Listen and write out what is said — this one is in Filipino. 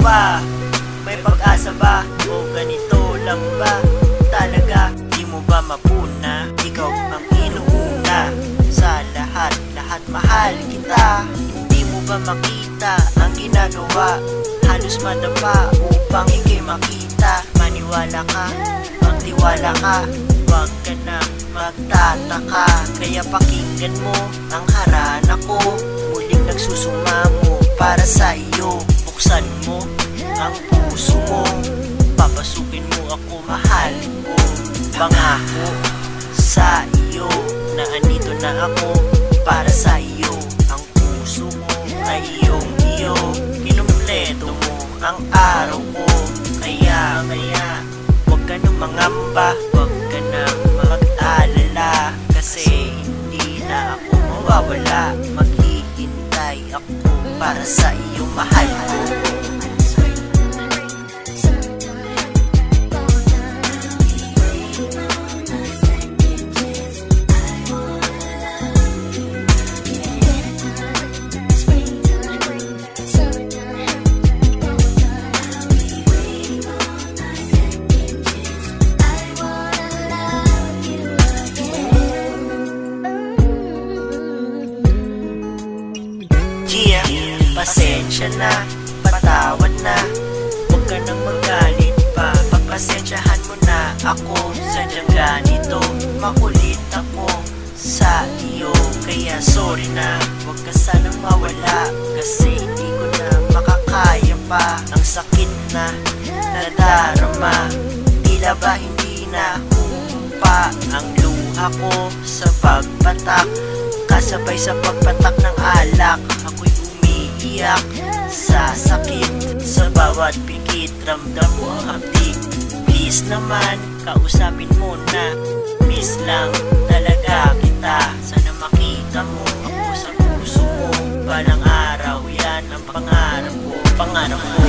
ba? May pag-asa ba? O ganito lang ba? Talaga, di mo ba mapuna? Ikaw ang inuuna sa lahat, lahat mahal kita. Hindi mo ba makita ang ginagawa? Halos madapa upang ikay makita. Maniwala ka, magtiwala ka, wag ka na magtataka. Kaya pakinggan mo ang harana ko, muling nagsusumamo para sa iyo. Buksan mo ang puso mo, papasukin mo ako, mahal ko. Pangako sa iyo na andito na ako para sa iyo. Ang puso mo ay iyong iyo, kinumpleto mo ang araw ko. Kaya huwag ka nang mangamba, huwag ka nang mag-alala, kasi hindi na ako mawawala. Maghihintay ako para sa iyo, mahal ko. Pasensya na, patawad na, huwag ka nang magalit pa. Pagpasensyahan mo na ako, sadyang ganito, makulit ako sa iyo. Kaya sorry na, huwag ka sanang mawala, kasi hindi ko na makakaya pa. Ang sakit na nadarama, tila ba hindi na humpa ang luha ko sa pagpatak, kasabay sa pagpatak ng alak. Ako'y iyak sa sakit, sa bawat pikit, ramdam mo ang hapdik. Please naman, kausapin mo na, miss lang talaga kita. Sana makita mo ako sa puso mo, balang araw yan ang pangarap ko, pangarap ko.